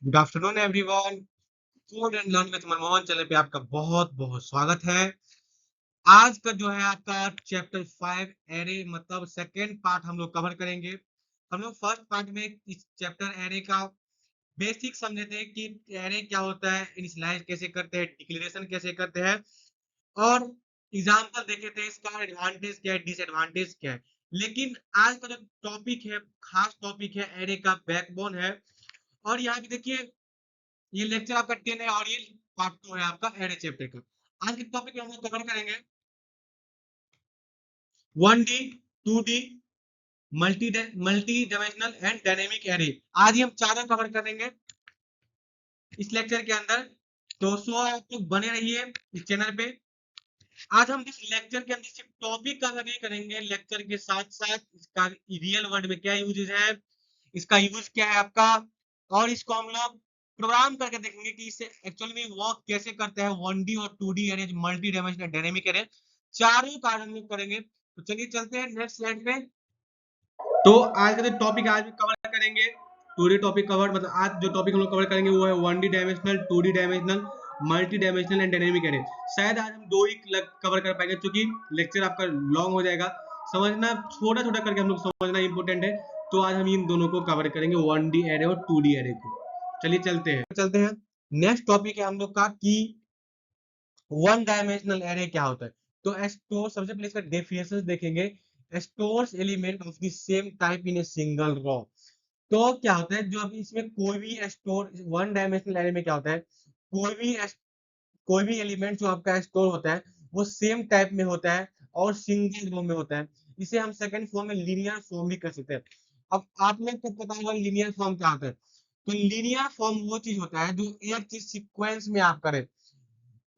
Good afternoon everyone. Code and learn with Manmohan channel पे आपका बहुत बहुत स्वागत है। आज का जो है आपका चैप्टर 5 एरे मतलब सेकेंड पार्ट हम लोग कवर करेंगे। हम लोग फर्स्ट पार्ट में इस चैप्टर एरे का बेसिक समझे थे कि एरे क्या होता है, इनिशियलाइज कैसे करते हैं, डिक्लेरेशन कैसे करते हैं और एग्जाम्पल देखे थे इसका एडवांटेज क्या है, डिसएडवांटेज क्या है। लेकिन आज का जो टॉपिक है, खास टॉपिक है, एरे का बैकबोन है। और यहाँ पे देखिए, ये लेक्चर आपका 10 है और ये पार्ट 2 है आपका एरे चैप्टर का। आज के टॉपिक में हम लोग कवर करेंगे 1D, 2D, multi dimensional and dynamic array. आज ही हम चारों कवर करेंगे इस लेक्चर के अंदर। तो आप लोग बने रहिए इस चैनल पे। आज हम इस लेक्चर के अंदर सिर्फ टॉपिक का नहीं करेंगे, लेक्चर के साथ साथ इसका रियल वर्ल्ड में क्या यूजेज है, इसका यूज क्या है आपका, और इसको हम लोग प्रोग्राम करके देखेंगे कि इसे एक्चुअली में वर्क कैसे करते हैं 1D और 2D array, multi dimensional dynamic array, चारों का हम लोग करेंगे। तो चलिए चलते हैं नेक्स्ट स्लाइड पे। तो आज का जो टॉपिक आज भी कवर करेंगे 2D टॉपिक कवर, मतलब आज जो टॉपिक हम लोग कवर करेंगे वो है 1D dimensional, 2D dimensional, multi dimensional and dynamic array. शायद आज हम दो ही कवर कर पाएंगे क्योंकि लेक्चर आपका लॉन्ग हो जाएगा। समझना छोटा छोटा करके हम लोग समझना इंपॉर्टेंट है। तो आज हम इन दोनों को कवर करेंगे, 1D एरे और 2D एरे को। चलिए चलते हैं नेक्स्ट टॉपिक है हम लोग का कि वन डायमेंशनल एरे क्या होता है। तो स्टोर, सबसे पहले इसका डेफिनेशन देखेंगे। Stores element of the same type in a single row. तो क्या होता है, जो अभी इसमें कोई भी स्टोर, वन डायमेंशनल एरे में क्या होता है, कोई भी एलिमेंट जो आपका स्टोर होता है वो सेम टाइप में होता है और सिंगल रो में होता है। इसे हम सेकंड फॉर्म में लीनियर फॉर्म भी कर सकते हैं। अब आप में को पता होगा लीनियर फॉर्म क्या होता है। तो लीनियर फॉर्म वो चीज होता है जो एक चीज सीक्वेंस में आप करें,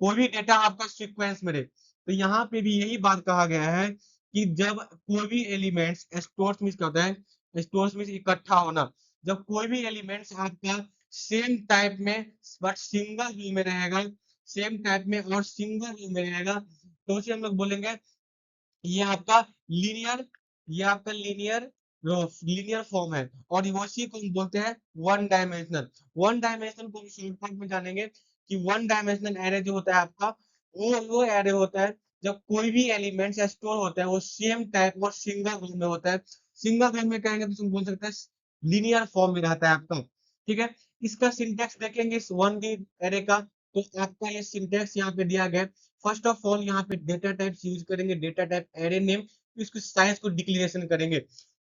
कोई भी डेटा आपका सीक्वेंस में रहे। तो यहाँ पे भी यही बात कहा गया है कि जब कोई भी एलिमेंट्स स्टोर्स में क्या होता है, स्टोर्स में इकट्ठा होना, जब कोई भी एलिमेंट्स आपका सेम टाइप में बट सिंगल रो में रहेगा, सेम टाइप में और सिंगल रो में रहेगा, तो उसे हम लोग बोलेंगे ये आपका लीनियर, ये आपका लीनियर फॉर्म है। और इसी को हम बोलते हैं वन डायमेंशनल। वन डायमेंशनल को हम शॉर्टकट में जानेंगे कि वन डायमेंशनल एरे जो होता है आपका, वो एरे होता है जब कोई भी एलिमेंट स्टोर होता है वो सेम टाइप और सिंगल रो में होता है। सिंगल रो में कहेंगे तो हम बोल सकते हैं लीनियर फॉर्म में रहता है आपका। ठीक है, इसका सिंटेक्स देखेंगे इस वन डी एरे का। तो आपका ये सिंटेक्स यहाँ पे दिया गया है। फर्स्ट ऑफ ऑल यहाँ पे डेटा टाइप यूज करेंगे, डेटा टाइप एरे नेम, इसको साइज को डिक्लेरेशन करेंगे।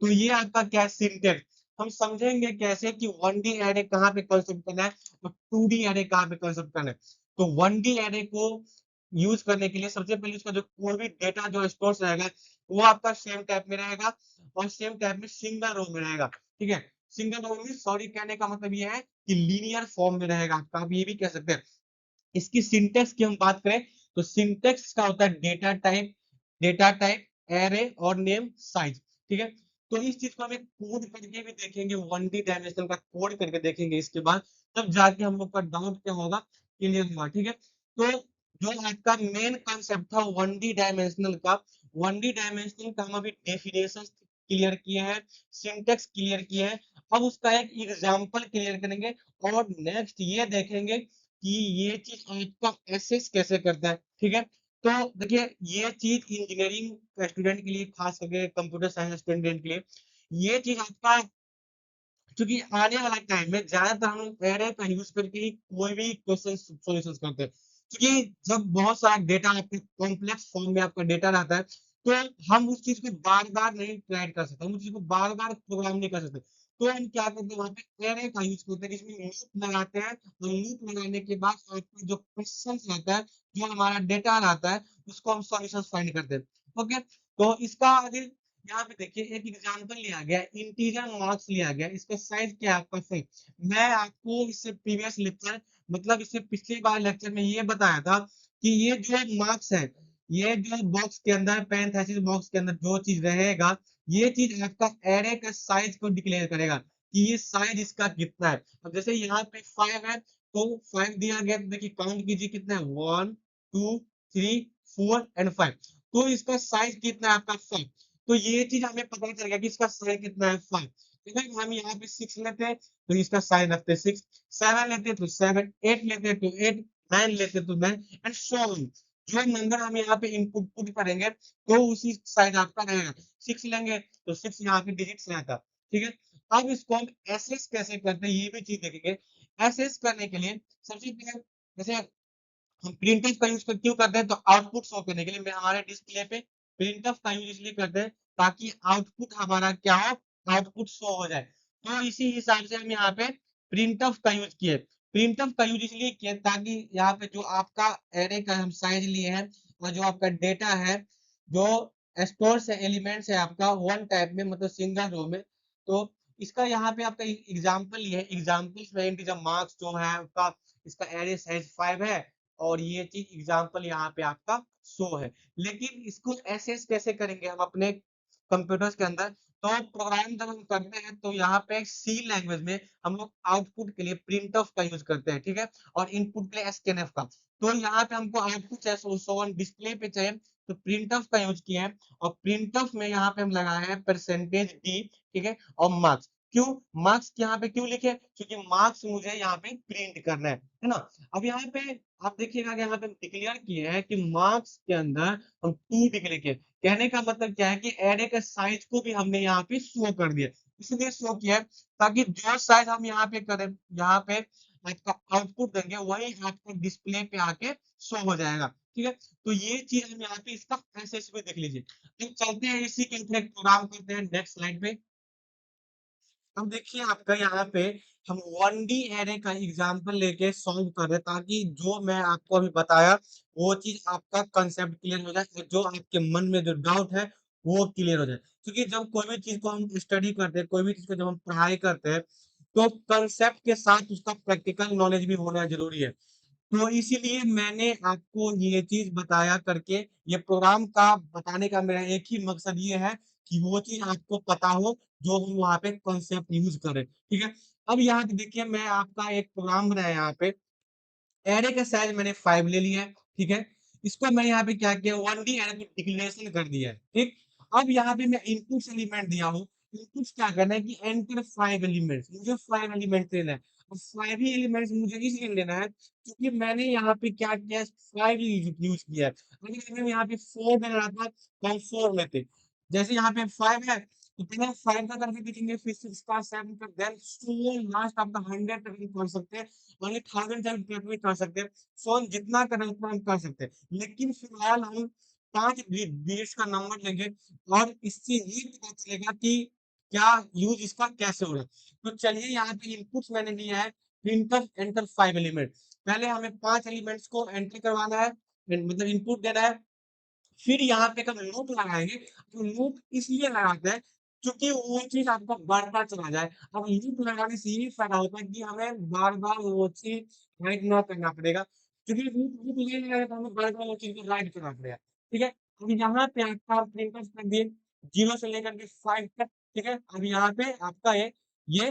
तो ये आपका क्या सिंटेक्स, हम समझेंगे कैसे कि 1D एरे कहाँ पे कंसेप्ट करना है और 2D एरे कहाँ पे कंसेप्ट करना है। तो 1D एरे को यूज करने के लिए सबसे पहले उसका जो कोई भी डेटा जो स्टोर रहेगा वो आपका सेम टाइप में रहेगा और सेम टाइप में सिंगल रो में रहेगा। ठीक है, सिंगल रो में सॉरी कहने का मतलब ये है कि लीनियर फॉर्म में रहेगा आपका, आप ये भी कह सकते हैं। इसकी सिंटेक्स की हम बात करें तो सिंटेक्स का होता है डेटा टाइप एरे और नेम साइज। ठीक है, तो इस चीज को हमें कोड करके भी देखेंगे, 1D डायमेंशनल का कोड करके देखेंगे इसके बाद, तब जाके हम लोग का डाउट क्या होगा, क्लियर होगा। ठीक है, तो जो आपका मेन कंसेप्ट था 1D डायमेंशनल का, 1D डायमेंशनल का हम अभी डेफिनेशन क्लियर किए हैं, सिंटेक्स क्लियर किए हैं। अब उसका एक एग्जांपल क्लियर करेंगे और नेक्स्ट ये देखेंगे कि ये चीज आपका एसेस कैसे करता है। ठीक है, तो देखिए ये चीज इंजीनियरिंग स्टूडेंट के लिए, खास करके कंप्यूटर साइंस स्टूडेंट के लिए ये चीज आपका, क्योंकि आने वाला टाइम में ज्यादातर हम लोग एरे का यूज करके ही कोई भी क्वेश्चन सॉल्यूशन करते हैं। क्योंकि जब बहुत सारा डेटा आपके कॉम्प्लेक्स फॉर्म में आपका डेटा रहता है तो हम उस चीज को बार बार नहीं ट्राई कर सकते, हम उस चीज को बार बार प्रोग्राम नहीं कर सकते। तो हम क्या करते हैं, वहां पे एरे का यूज करते हैं, जिसमें लूप लगाते हैं और लूप लगाने के बाद आपका जो क्वेश्चन रहता है, जो हमारा डेटा रहता है, उसको हम सॉल्यूशन फाइंड करते हैं। ओके, तो इसका आगे यहाँ पे देखिए एक एग्जांपल लिया गया, इंटीजर मार्क्स लिया गया, इसका साइज क्या है आपका 5। मैं आपको इससे प्रीवियस लेक्चर, मतलब इससे पिछली बार लेक्चर में ये बताया था कि ये जो मार्क्स है, ये जो बॉक्स के अंदर, पैरेंथेसिस बॉक्स के अंदर जो चीज रहेगा, ये चीज आपका एरे का साइज को डिक्लेयर करेगा कि ये साइज इसका कितना है। अब जैसे यहाँ पे 5 है तो 5 दिया गया, तो देखिए काउंट कीजिए कितना है, 1 2 3 4 एंड 5। तो इसका साइज कितना है आपका 5। तो ये चीज हमें पता चल गया कि इसका साइज कितना है 5। अगर हम यहाँ पे 6 लेते हैं तो इसका साइन रखते 6, 7 लेते तो 7, 8 लेते तो 8, 9 लेते तो 9 एंड सो ऑन। जो नंबर हम यहाँ पे इनपुट पुट करेंगे तो उसी साइड आपका रहेगा। 6 लेंगे तो 6 यहाँ पे डिजिट्स रहता। ठीक है? अब इसको हम एसेस कैसे करते हैं ये भी चीज़ देखेंगे। एसेस करने के लिए सबसे पहले जैसे हम प्रिंटफ का यूज़ क्यों करते हैं तो आउटपुट शो करने के लिए। मैं हमारे डिस्प्ले पे प्रिंटफ का यूज़ इसलिए करते हैं ताकि आउटपुट हमारा क्या हो, आउटपुट शो हो जाए। तो इसी हिसाब से हम यहाँ पे प्रिंटफ का यूज़ किए। प्रिंटफ का यूज़ इसलिए किए ताकि यहाँ पे जो आपका एरे का हम साइज़ लिए हैं और जो आपका डेटा है, जो स्टोर्स है, एलिमेंट्स है आपका वन टाइप में मतलब सिंगल रो में। तो इसका यहाँ पे आपका एग्जांपल ये है, एग्जांपल्स में इंटीजर मार्क्स जो है आपका इसका एरे साइज़ 5 है और ये चीज़ एग्जांपल यहाँ पे आपका शो है। लेकिन इसको एसेस कैसे करेंगे हम अपने कंप्यूटर्स के अंदर? तो प्रोग्राम जब हम करते हैं तो यहाँ पे सी लैंग्वेज में हम लोग आउटपुट के लिए प्रिंटफ का यूज़ करते हैं, ठीक है? और इनपुट के लिए स्कैनफ का। तो यहाँ पे हमको आउटपुट चाहिए शो ऑन डिस्प्ले पे चाहिए तो प्रिंटफ का यूज़ किए हैं और प्रिंटफ में यहाँ पे हम लगाए हैं परसेंटेज डी, ठीक है? और मार्क्स। क्यों? मार्क्स यहाँ पे क्यों लिखे? क्योंकि मार्क्स मुझे यहाँ पे प्रिंट करना है ना? अब यहाँ पे आप देखिएगा कि यहाँ पे हम डिक्लेयर किए हैं कि मार्क्स के अंदर हम 2 डिक्लेयर किए। कहने का मतलब क्या है कि एरे के साइज को भी हमने यहाँ पे शो कर दिया। इसलिए शो किया है ताकि जो साइज हम यहाँ पे करें, यहाँ पे आपका आउटपुट देंगे वही आपका डिस्प्ले पे आके शो हो जाएगा। ठीक है? तो ये चीज़ हम यहाँ पे इसका एसेस भी देख लीजिए। अब चलते हैं इसी के ऊपर एक प्रोग्राम करते हैं नेक्स्ट स्लाइड पे। अब देखिए आपका यहाँ पे हम 1D एरे का एग्जांपल लेके सॉल्व कर रहे हैं ताकि जो मैं आपको अभी बताया वो चीज़ आपका कांसेप्ट क्लियर हो जाए और जो आपके मन में जो डाउट है वो क्लियर हो जाए। क्योंकि जब कोई भी चीज़ को हम स्टडी करते हैं, कोई भी चीज़ को जब हम पढ़ाई करते हैं, तो कांसेप्ट के साथ उसका प्रैक्टिकल नॉलेज भी होना ज़रूरी है। तो इसीलिए मैंने आपको ये चीज़ बताया करके ये प्रोग्राम का बताने का मेरा एक ही मकसद ये है कि वो चीज़ आपको पता हो जो हम वहाँ पे कॉन्सेप्ट यूज़ करें, ठीक है? अब यहाँ पे देखिए मैं आपका एक प्रोग्राम बनाया यहाँ पे एरे का साइज़ मैंने 5 ले लिया है, ठीक है? इसको मैं यहाँ पे क्या किया 1D एरे को डिक्लेरेशन कर दिया है, ठीक? अब यहाँ पे मैं इनपुट्स एलिमेंट दिया हूँ, इनपुट्स क्या करना है कि एंटर 5 एलिमेंट्स मुझे 5 एलिमेंट्स लेना है। और 5 ही एलिमेंट्स मुझे इसलिए लेना है क्योंकि मैंने यहाँ पे क्या किया है 5 यूज़ किया है। अगर मैं यहाँ पे 4 देना रहता तो हम 4 लेते। जैसे यहाँ पे 5 है तो पहले हम 5 का करके देखेंगे फिर 6 का 7 का देन सो लास्ट आपका 100 तक हम कर सकते हैं। only 1000 तक ट्रेड भी कर सकते हैं। सो हम जितना करें उतना हम कर सकते हैं। लेकिन फिलहाल हम 5 डिजिट्स का नंबर लेंगे और इससे ये पता चलेगा कि क्या यूज़ इसका कैसे हो रहा है। तो चलिए यहाँ पे इनपुट्स मैंने दिया है प्रिंटफ एंटर 5 एलिमेंट। पहले हमें 5 एलिमेंट्स को एंटर करवाना है मतलब इनपुट देना है। फिर यहाँ पे हम लूप लगाएँगे, तो लूप इसलिए लगाते हैं क्योंकि वो चीज़ आपका बढ़ता चला जाए। अब लूप लगाने से ये फ़ायदा होता है कि हमें बार-बार वो चीज़ राइट ना करना पड़ेगा, क्योंकि लूप लूप ये लगाएगा तो हमें बार-बार वो चीज़ को राइट करना पड़ेगा, ठीक है? अब यहाँ पे आपका प्रिंटफ कर दिए 0 से लेकर के 5 तक, ठीक है? अब यहाँ पे आपका ये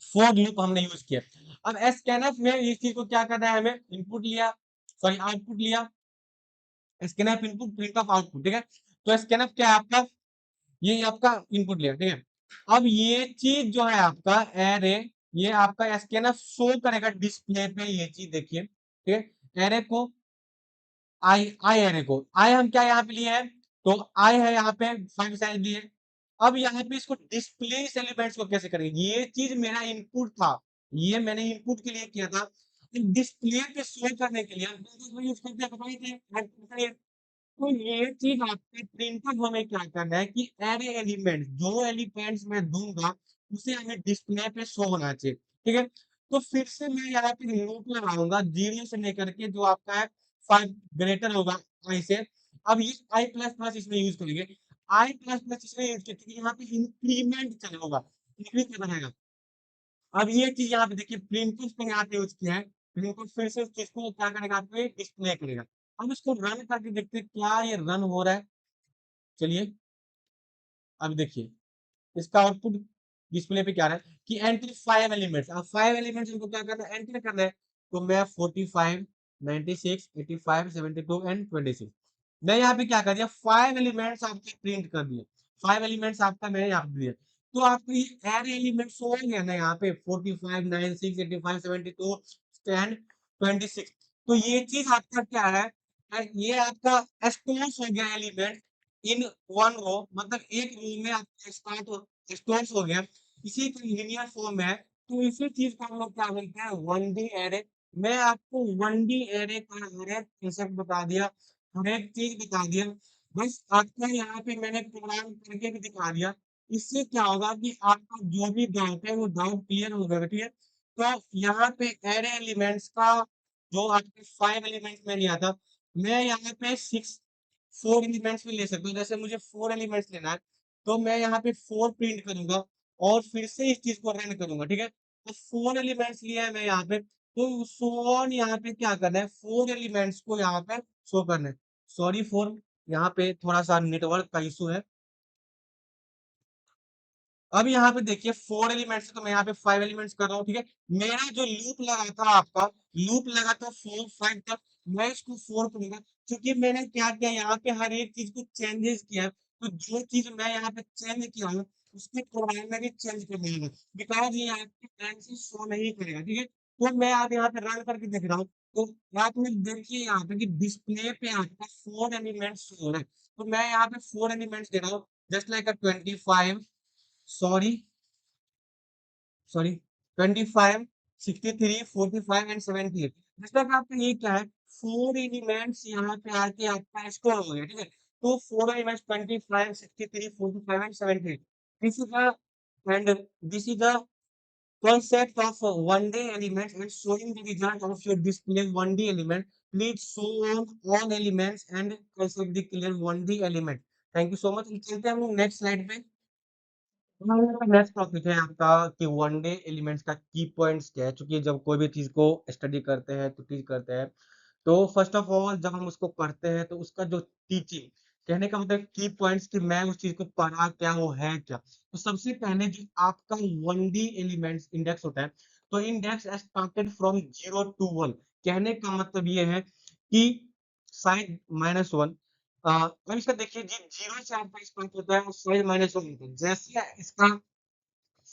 फोर लूप हमने यूज़ किया। अब स्कैनफ में इस चीज़ को क्या करना है हमें इनपुट लिया सॉरी आउटपुट लिया स्कैनफ इनपुट प्रिंटफ आउटपुट ठीक है? तो स्कैनफ क्या है आपका ये आपका इनपुट लिया ठीक है? अब ये चीज़ जो है आपका एरे ये आपका स्कैनफ शो करेगा डिस्प्ले पे ये चीज़ देखिए, ठीक है? एरे को आई एरे को आई हम क्या यहाँ पे लिए हैं तो आई है यहाँ पे 5 साइज लिए। अब यहाँ पे इसको डिस्प्ले एलिमेंट्स को कैसे करेंगे? ये चीज़ मेरा इनपुट था, ये मैंने इनपुट के लिए किया था। डिस्प्ले पे शो करने के लिए हम यूज़ करते हैं बताइए थे तो ये चीज़ आपके प्रिंटर हमें क्या करना है कि एरे एलिमेंट्स जो एलिमेंट्स मैं दूँगा, उसे हमें डिस्प्ले पे शो होना चाहिए, ठीक है? तो फिर से मैं यहाँ पे लूप लगाऊँगा 0 से लेकर के जो आपका है 5 ग्रेटर होगा आई से। अब ये आई प्लस प्लस इसमें यूज़ करेंगे। आई प्लस प्लस इसलिए यूज़ किया क्योंकि यहाँ पे इंक्रीमेंट चला होगा, इंक्रीज़ करना रहेगा। अब ये चीज़ यहाँ पे देखिए प्रिंटफ पे यहाँ पे यूज़ किया है। प्रिंटफ फिर से उस चीज़ को क्या करेगा आपको ये डिस्प्ले करेगा। अब इसको रन करके देखते हैं क्या ये रन हो रहा है? चलिए, अब देखिए इसका आउटपुट डिस्प्ले पे क्या आ रहा है कि एंटर 5 एलिमेंट्स। अब 5 एलिमेंट्स इनको क्या करना है? एंटर करना है। तो मैं 45, 96, 85, 72 एंड 26 मैं यहाँ पे क्या कर दिया 5 एलिमेंट्स आपके प्रिंट कर दिए। 5 एलिमेंट्स आपका मैंने यहाँ पे दिया। तो आपको ये एरे एलिमेंट्स हो गया ना यहाँ पे 45, 9, 6, 85, 72, 10, 26। तो ये चीज़ आपका क्या है, ये आपका स्टोर्स हो गया एलिमेंट इन वन रो, मतलब एक रो में आपका स्टोर्स हो गया। इसी का लीनियर फॉर्म है, तो इसी चीज़ को हम लोग क्या बोलते हैं, 1D एरे। मैं आपको 1D एरे का हर एक कंसेप्ट बता दिया, हर एक चीज़ बता दिया। बस आपको यहाँ पे मैंने प्रोग्राम करके भी दिखा दिया। इससे क्या होगा कि आपका जो भी डाउट है वो डाउट क्लियर हो जाएगा, ठीक है? तो यहाँ पे एरे एलिमेंट्स का जो आपके 5 एलिमेंट्स में लिया था, मैं यहाँ पे 4 एलिमेंट्स भी ले सकता हूँ। जैसे मुझे 4 एलिमेंट्स लेना है, तो मैं यहाँ पे 4 प्रिंट करूँगा और फिर से इस चीज़ को रन करूँगा, ठीक है? तो 4 एलिमेंट्स लिया है मैं यहाँ पे, तो शो ऑन यहाँ पे क्या करना है, 4 एलिमेंट्स को यहाँ पे शो करना है। सॉरी फॉर यहाँ पे थोड़ा-सा नेटवर्क का इश्यू है। अब यहाँ पे देखिए 4 एलिमेंट्स है, तो मैं यहाँ पे 5 एलिमेंट्स कर रहा हूँ, ठीक है? मेरा जो लूप लगा था आपका, लूप लगा था 4, 5 तक, मैं इसको 4 करूँगा, क्योंकि मैंने क्या किया यहाँ पे हर एक चीज़ को चेंजेस किया है, तो जो चीज़ मैं यहाँ पे चेंज किया हूँ, उसके प्रोग्राम में भी चेंज कर देंगे, बिकॉज़ ये आपके एंड से शो नहीं करेगा, ठीक है? तो मैं अब यहाँ पे रन करके देख रहा हूँ, तो आप लोग देखिए यहाँ पे कि डिस्प्ले पे आपका 4 एलिमेंट्स शो हो रहा है, तो मैं यहाँ पे 4 एलिमेंट्स दे रहा हूँ, just like a 25 sorry, sorry 25, 63, 45 and 78। मतलब आपका ये क्या है, 4 एलिमेंट्स यहाँ पे आके आपका स्टोर हो गया, ठीक है? तो 4 elements 25, 63, 45 and 78। This is the end this is the concept of 1D elements and showing the result of your display 1D element. Please show on all elements and concept the clear 1D element. Thank you so much। चलते हैं हम लोग next slide पे। Next topic है आपका कि one day elements का की पॉइंट्स क्या है, क्योंकि जब कोई भी चीज को स्टडी करते हैं तो टीच करते हैं, तो फर्स्ट ऑफ ऑल जब हम उसको पढ़ते हैं तो उसका जो टीचिंग, कहने का मतलब की पॉइंट्स कि मैं उस चीज को पढ़ा क्या, वो है क्या। तो सबसे पहले जो आपका वन डी एलिमेंट्स इंडेक्स होता है, तो इंडेक्स स्टार्टेड फ्रॉम 0 to 1। कहने का मतलब ये है कि साइड -1, अब इसका देखिए जी, 0 से आपका स्टार्ट होता है और साइड -1 होता है। जैसे इसका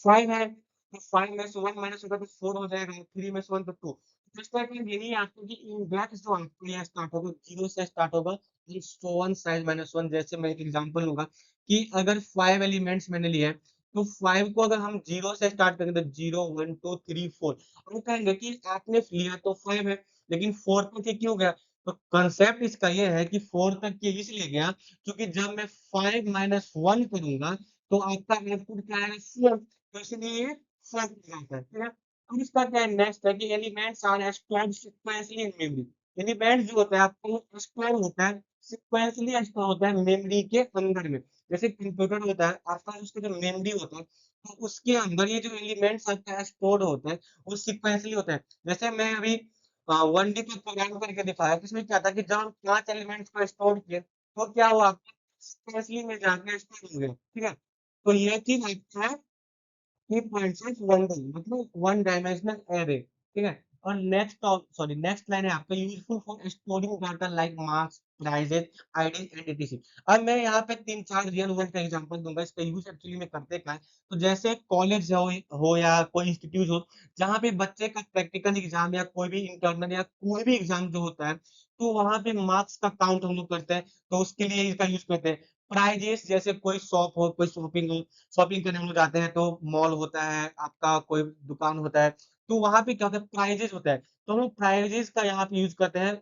5 है, तो 5 में से 1 माइनस होगा तो 4 हो जाएगा, 3 में से 1 तो 2। तो इस तरह का यही आपको कि इंडेक्स जो आपको यहाँ स्टार्ट होगा, 0 से स्टार्ट होगा, एंड सो ऑन साइड -1। जैसे मैं एक एग्जांपल लूँगा कि अगर 5 एलिमेंट्स मैंने लिए हैं, तो 5 को अगर हम 0 से स्टार्ट करें तो 0, 1, 2, 3, 4। हम कहेंगे कि आपने लिया तो 5 है, लेकिन 4 तक ये क्यों गया? तो कांसेप्ट इसका ये है कि 4 तक ये इसलिए गया, क्योंकि जब मैं 5 माइनस 1 करूँगा, तो आपका आउटपुट क्या आएगा? 4। तो इसलिए ये फर्क जाता है, ठीक है? अब इसका क्या है, नेक्स्ट है कि elements are stored sequentially in memory. Element जो होता है आपको स्टोर होता है सीक्वेंसली, स्टोर होता है मेमोरी के अंदर में। जैसे कंप्यूटर होता है आपका, उसका जो मेमोरी होता है, तो उसके अंदर ये जो एलिमेंट्स आपका स्टोर होता है, वो सीक्वेंसली होता है। जैसे मैं अभी 1D पे प्रोग्राम करके दिखाया, तो इसमें क्या था कि जब हम 5 एलिमेंट्स को स्टोर किए, तो क्या हुआ, आपका सीक्वेंसली में जाके स्टोर हो गया, ठीक है? तो ये चीज़ आपका है की पॉइंट्स इज वन डी, मतलब वन डायमेंशनल एरे, ठीक है? और नेक्स्ट लाइन है आपका useful for storing data like marks, prices, ID and ETC. अब मैं यहाँ पे 3-4 रियल वर्ल्ड का एग्जांपल दूंगा, इसका यूज एक्चुअली में करते क्या है। तो जैसे कॉलेज हो या कोई इंस्टीट्यूट हो, जहाँ पे बच्चे का प्रैक्टिकल एग्जाम या कोई भी इंटरनल या कोई भी एग्जाम जो होता है, तो वहाँ पे मार्क्स का काउंट हम लोग करते हैं, तो उसके लिए इसका यूज करते हैं। प्राइजेस, जैसे कोई शॉप हो, कोई शॉपिंग हो, शॉपिंग करने हम लोग जाते हैं, तो मॉल होता है, आपका कोई दुकान होता है, तो वहाँ पे क्या होता है, प्राइजेज़ होता है। तो हम लोग प्राइजेज़ का यहाँ पे यूज़ करते हैं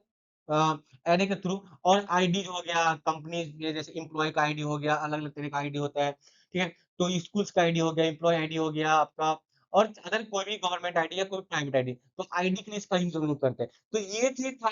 एरे के थ्रू। और आईडी जो हो गया कंपनी के, जैसे एम्प्लॉयी का आईडी हो गया, अलग-अलग तरह का आईडी होता है, ठीक है? तो स्कूल्स का आईडी हो गया, एम्प्लॉयी आईडी हो गया आपका, और अदर कोई भी गवर्नमेंट आईडी या कोई प्राइवेट आईडी, तो आईडी के लिए इसका यूज़ हम लोग करते हैं। तो ये चीज़ था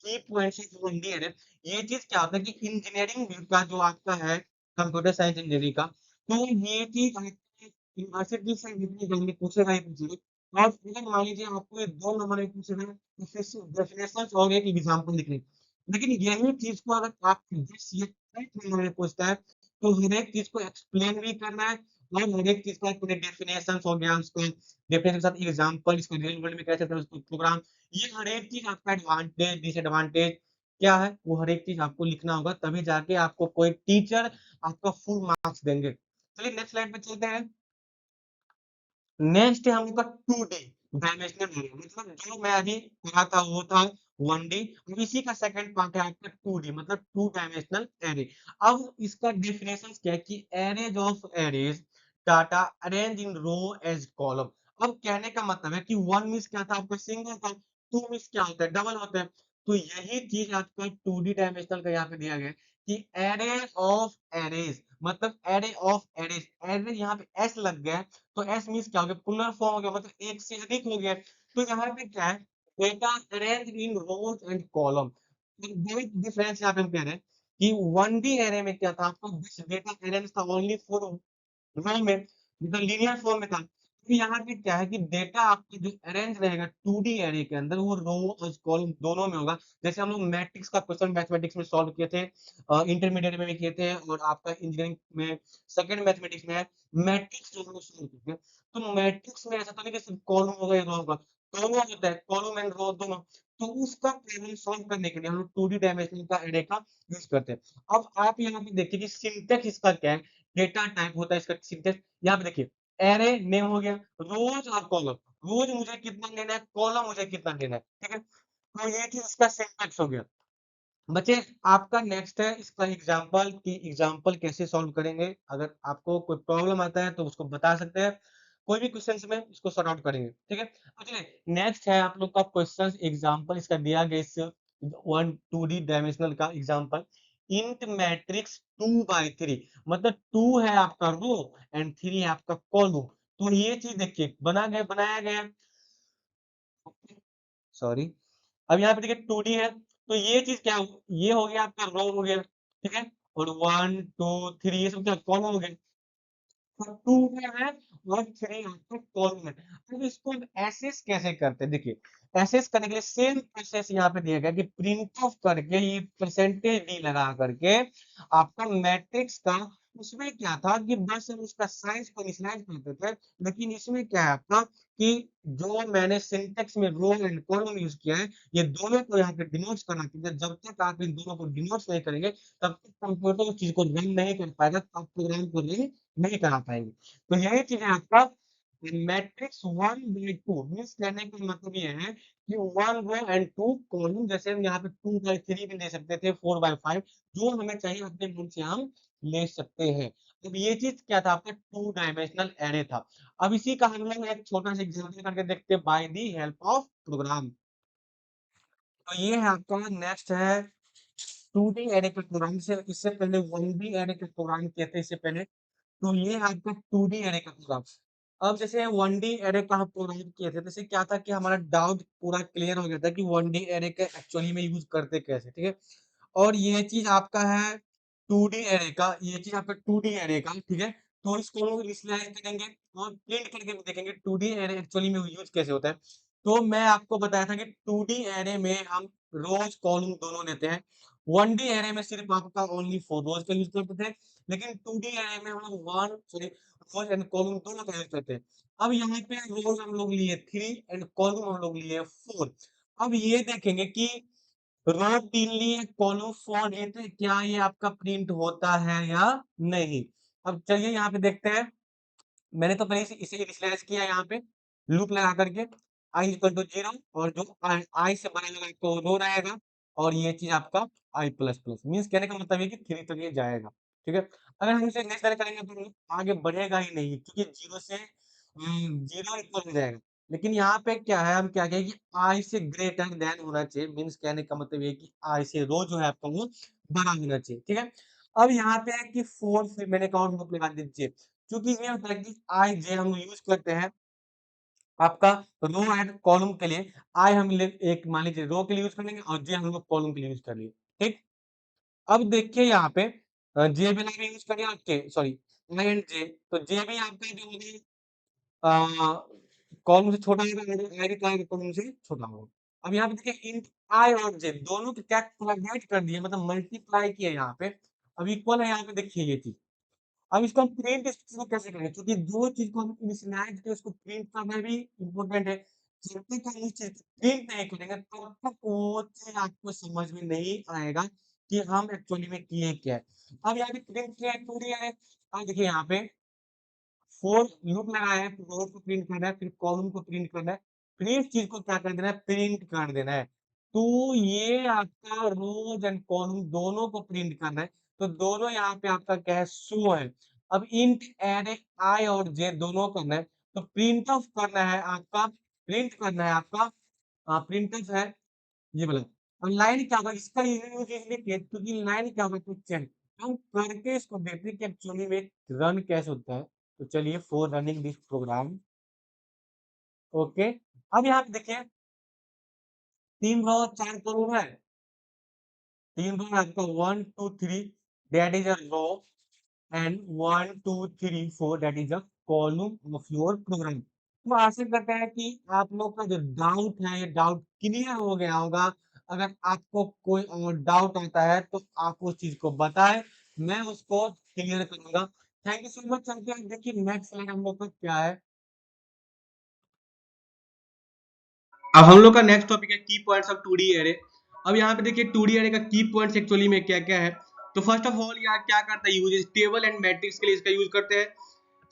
की पॉइंट्स ऑफ ओनली एरे। ये चीज़ क्या होता है कि इंजीनियरिंग का जो आपका है, कंप्यूटर साइंस इंजीनियरिंग का, तो ये चीज़ आपकी यूनिवर्सिटी से एग्ज़ाम पूछेगा ही पूछेगा। और अगर मान लीजिए आपको ये 2 नंबर में पूछेगा, तो फिर से डेफिनेशंस और एक एग्ज़ाम्पल लिखने। लेकिन यही चीज़ को अगर आप जिस ये 1 नंबर में पूछता है, तो हर एक चीज़ को एक्सप्लेन भी करना है, और हर एक चीज़ का पूरे डेफिनेशंस हो गया, उसको डेफिनेशन के साथ एग्ज़ाम्पल, इसको रियल वर्ल्ड में कैसे करें, उसको प्रोग्राम, ये हर एक चीज़ आपका एडवांटेज, डिसएडवांटेज क्या है, वो हर एक चीज़ आपको लिखना होगा, तभी जाके आपको कोई टीचर आपका फुल मार्क्स देंगे। चलिए नेक्स्ट स्लाइड पे चलते हैं। नेक्स्ट है हम लोग का 2D डायमेंशनल एरे, मतलब जो मैं अभी पढ़ा था वो था 1D, अब इसी का सेकंड पार्ट है आपका 2D, मतलब टू डायमेंशनल एरे। अब इसका डेफिनेशन क्या है कि arrays of arrays data arrange in row as column. अब कहने का मतलब है कि वन मीन्स क्या था आपका सिंगल था, टू मीन्स क्या होता है डबल होता है। तो यही चीज आपका 2D डायमेंशनल का यहाँ पे दिया गया है कि एरे ऑफ एरेज, मतलब एरे ऑफ एरेज, एरे यहाँ पे एस लग गया है, तो एस मीन्स क्या हो गया, प्लूरल फॉर्म हो गया, मतलब एक से अधिक हो गया। तो यहाँ पे क्या है, data arrange in rows and column. बहुत डिफरेंस यहाँ पे हम कह रहे हैं कि 1D एरे में क्या था, आपको दिस डेटा अरेंज था ओनली फॉर रो में, मतलब लीनियर फॉर्म में था। तो यहाँ पे क्या है कि डेटा आपका जो अरेंज रहेगा 2D एरे के अंदर, वो रो और कॉलम दोनों में होगा। जैसे हम लोग मैट्रिक्स का क्वेश्चन मैथमेटिक्स में सॉल्व किए थे, इंटरमीडिएट में भी किए थे, और आपका इंजीनियरिंग में सेकंड मैथमेटिक्स में है मैट्रिक्स जो हम लोग सॉल्व किए थे। तो मैट्रिक्स में ऐसा तो नहीं कि सिर्फ कॉलम होगा या रो होगा, दोनों होता है, कॉलम एंड रो दोनों। तो उसका प्रॉब्लम सॉल्व करने के लिए हम लोग 2D डायमेंशन का एरे का यूज करते हैं। अब आप यहाँ पे देखिए कि सिंटेक्स इसका क्या है, डेटा टाइप होता है इसका सिंटेक्स। यहाँ पे देखिए, एरे नेम हो गया, रोज और कॉलम, रोज मुझे कितना लेना है, कॉलम मुझे कितना लेना है, ठीक है। तो ये चीज इसका सिंटेक्स हो गया। बच्चे, आपका नेक्स्ट है इसका एग्जाम्पल, कि एग्जाम्पल कैसे सॉल्व करेंगे। अगर आपको कोई प्रॉब्लम आता है तो उसको बता सकते हैं, कोई भी क्वेश्चन में उसको सॉर्ट आउट करेंगे, ठीक है। अब चलिए नेक्स्ट है आप लोग का क्वेश्चन एग्जाम्पल, इसका दिया गया इस 1 2D डायमेंशनल का एग्जाम्पल। इंट मैट्रिक्स 2 by 3, मतलब 2 है आपका रो एंड 3 है आपका कॉलम। तो ये चीज देखिए बनाया गया, सॉरी। अब यहाँ पे देखिए 2D है, तो ये चीज क्या ये हो गया आपका रो हो गया, ठीक है। और 1 2 3 ये सब क्या कॉलम हो गए। तो 2 में है और 3 आपका कॉलम है। अब इसको हम एसेस कैसे करते हैं, देखिए एसेस करने के लिए सेम प्रोसेस यहाँ पे दिया गया कि प्रिंट ऑफ करके ये परसेंटेज डी लगा करके आपका मैट्रिक्स का, उसमें क्या था कि बस हम उसका साइज को इनिशियलाइज करते थे। लेकिन इसमें क्या है आपका कि जो मैंने सिंटेक्स में रो एंड कॉलम यूज किया है, ये दोनों को यहाँ पे डिनोट करना, क्योंकि जब तक आप इन दोनों को डिनोट नहीं करेंगे तब तक कंप्यूटर उस चीज को रन नहीं कर पाएगा, तब प्रोग्राम को रन नहीं करा पाएंगे। तो यही चीज है आपका मैट्रिक्स 1 by 2, मीन्स कहने का मतलब ये है कि 1 रो एंड 2 कॉलम, जैसे हम यहाँ पे 2 by 3 भी ले सकते थे, 4 by 5, जो हमें चाहिए अपने मन से हम ले सकते हैं। अब ये चीज क्या था आपका 2 डायमेंशनल एरे था। अब इसी का हम लोग एक छोटा सा एग्जाम्पल करके देखते हैं by the help of program. तो ये है आपका नेक्स्ट है 2D एरे के प्रोग्राम से, इससे पहले 1D एरे के प्रोग्राम किए थे इससे पहले। तो ये है आपका 2D एरे का प्रोग्राम। अब जैसे 1D एरे का हम प्रोग्राम किए थे, जैसे क्या था कि हमारा डाउट पूरा क्लियर हो गया था कि 1D एरे का एक्चुअली में यूज करते कैसे, ठीक है। और ये चीज आपका है 2D एरे का, ये चीज आपका 2D एरे का, ठीक है। तो इसको हम लोग इनिशियलाइज करेंगे और प्रिंट करके भी देखेंगे 2D एरे एक्चुअली में यूज कैसे होता है। तो मैं आपको बताया था कि 2D एरे में हम रोज कॉलम दोनों लेते हैं, 1D एरे में सिर्फ आपका ओनली फॉर रोज का यूज करते थे, लेकिन 2D एरे में हम लोग one sorry rows and column दोनों का यूज करते हैं। अब यहाँ पे रोज हम लोग लिए 3 एंड कॉलम हम लोग लिए 4। अब ये देखेंगे कि रो 3 लिए कॉलम 4 लिए थे, क्या ये आपका प्रिंट होता है या नहीं। अब चलिए यहाँ पे देखते हैं। मैंने तो पहले इसे इनिशियलाइज किया यहाँ पे लूप लगा करके, i इक्वल टू 0, और जो i से बड़ा लगा तो रो रहेगा, और ये चीज आपका i प्लस प्लस, मीन्स कहने का मतलब है कि 3 तक ये जाएगा, ठीक है। अगर हम इसे नेक्स्ट करेंगे तो आगे बढ़ेगा ही नहीं, क्योंकि 0 से 0 इक्वल हो जाएगा। लेकिन यहाँ पे क्या है, हम क्या कहें कि i से ग्रेटर देन होना चाहिए, मीन्स कहने का मतलब ये है कि i से रो जो है आपका वो बड़ा होना चाहिए, ठीक है। अब यहाँ पे है कि 4 फिर मैंने काउंट लूप लगा दीजिए, क्योंकि ये होता है कि आई जे हम यूज करते हैं आपका रो एंड कॉलम के लिए। आई हम एक मान लीजिए रो के लिए यूज कर लेंगे और जे हम लोग कॉलम के लिए यूज कर लिए, ठीक। अब देखिए यहाँ पे जे बिना भी यूज करिए आपके सॉरी आई एंड जे, तो जे भी आपका जो होगा कॉलम से छोटा होगा, आई भी क्या कॉलम से छोटा होगा। अब यहाँ पे देखिए इंट आई और जे दोनों को क्या कोलैबोरेट कर दिए, मतलब मल्टीप्लाई किया यहाँ पे, अब इक्वल है यहाँ पे, देखिए ये चीज। अब इसको हम प्रिंट इस चीज़ को कैसे करें? क्योंकि जो चीज़ को हम इनिशियलाइज़ किए उसको प्रिंट करना भी इम्पोर्टेंट है। जब तक हम उस चीज़ को प्रिंट नहीं करेंगे तब तक वो चीज़ आपको समझ में नहीं आएगा कि हम एक्चुअली में किए क्या है। अब यहाँ पे प्रिंट किया है 2D है। अब देखिए यहाँ पे फोर लूप लगाया है, रो को प्रिंट करना है, फिर कॉलम को प्रिंट करना है, फिर इस चीज को क्या कर देना है, प्रिंट कर देना है। तो ये आपका रोज एंड कॉलम दोनों को प्रिंट करना है। तो दोनों यहाँ पे आपका क्या है, शो है। अब इंट एरे आई और जे दोनों करना है, तो प्रिंट ऑफ करना है आपका, प्रिंट करना है आपका, प्रिंट ऑफ है ये वाला। और लाइन क्या होगा, इसका यूज इसलिए किया क्योंकि लाइन क्या होगा, तो चल हम करके इसको देखते हैं कि एक्चुअली में रन कैसे होता है। तो चलिए for running this program, okay. अब यहाँ पे देखिए 3 रो 4 कॉलम है, 3 रो आपका 1 2 3 that is a row and 1 2 3 4 that is a column of your program. तो आशा करते हैं कि आप लोग का जो डाउट है ये डाउट क्लियर हो गया होगा। अगर आपको कोई और डाउट आता है तो आप उस चीज को बताएं, मैं उसको क्लियर करूंगा। Thank you so much. चलते हैं, देखिए नेक्स्ट स्लाइड हम लोग का क्या है। अब हम लोग का नेक्स्ट टॉपिक है की पॉइंट्स ऑफ 2D एरे। अब यहाँ पे देखिए 2D एरे का की पॉइंट्स एक्चुअली में क्या क्या है। तो फर्स्ट ऑफ ऑल यार क्या करता है यूज, टेबल एंड मैट्रिक्स के लिए इसका यूज करते हैं।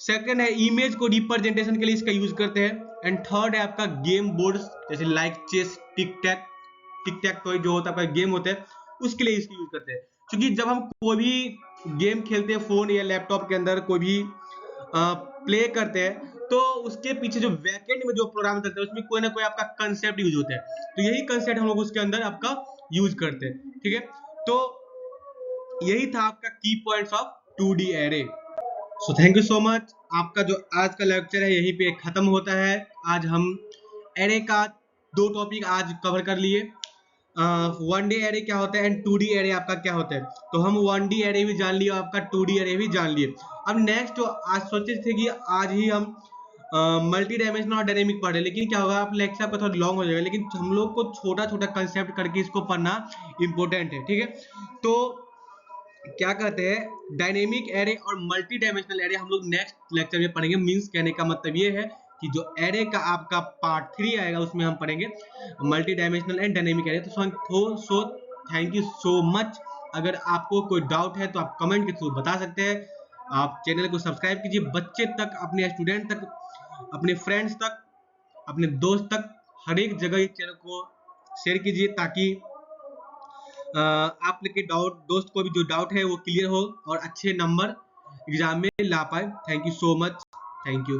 सेकंड है इमेज को रिप्रेजेंटेशन के लिए इसका यूज करते हैं। एंड थर्ड है आपका गेम बोर्ड्स जैसे लाइक चेस, टिक टैक टॉय जो होता है आपका गेम होता है उसके लिए इसका यूज करते हैं। क्योंकि जब हम कोई भी गेम खेलते हैं फोन या लैपटॉप के अंदर, कोई भी प्ले करते हैं, तो उसके पीछे जो बैकएंड में जो प्रोग्राम चलता है उसमें कोई ना कोई आपका कंसेप्ट यूज होता है। तो यही कंसेप्ट हम लोग उसके अंदर आपका यूज करते हैं, ठीक है। तो यही था आपका की points of 2D array. So thank you so much. आपका जो आज का लेक्चर है यहीं पे खत्म होता है। आज हम एरे का 2 टॉपिक आज कवर कर लिए। 1D एरे क्या होता है एंड 2D एरे आपका क्या होता है। तो हम 1D एरे भी जान लिए और आपका 2D एरे भी जान लिए। अब नेक्स्ट जो आज सोचे थे कि आज ही हम मल्टी डायमेंशनल और डायनेमिक पढ़े, लेकिन क्या होगा आप लेक्चर आपका थोड़ा लॉन्ग हो जाएगा, लेकिन हम लोग को छोटा छोटा कंसेप्ट करके इसको पढ़ना इंपॉर्टेंट है, ठीक है। तो क्या कहते हैं डायनेमिक एरे और मल्टी डायमेंशनल एरे हम लोग नेक्स्ट लेक्चर में पढ़ेंगे। मींस कहने का मतलब ये है कि जो एरे का आपका पार्ट 3 आएगा उसमें हम पढ़ेंगे multi dimensional and dynamic array. तो थैंक यू सो मच। अगर आपको कोई डाउट है तो आप कमेंट के थ्रू बता सकते हैं। आप चैनल को सब्सक्राइब कीजिए, बच्चे तक, अपने स्टूडेंट तक, अपने फ्रेंड्स तक, अपने दोस्त तक, हर एक जगह इस चैनल को शेयर कीजिए ताकि आप के डाउट दोस्त को भी जो डाउट है वो क्लियर हो और अच्छे नंबर एग्जाम में ला पाए। Thank you so much. Thank you.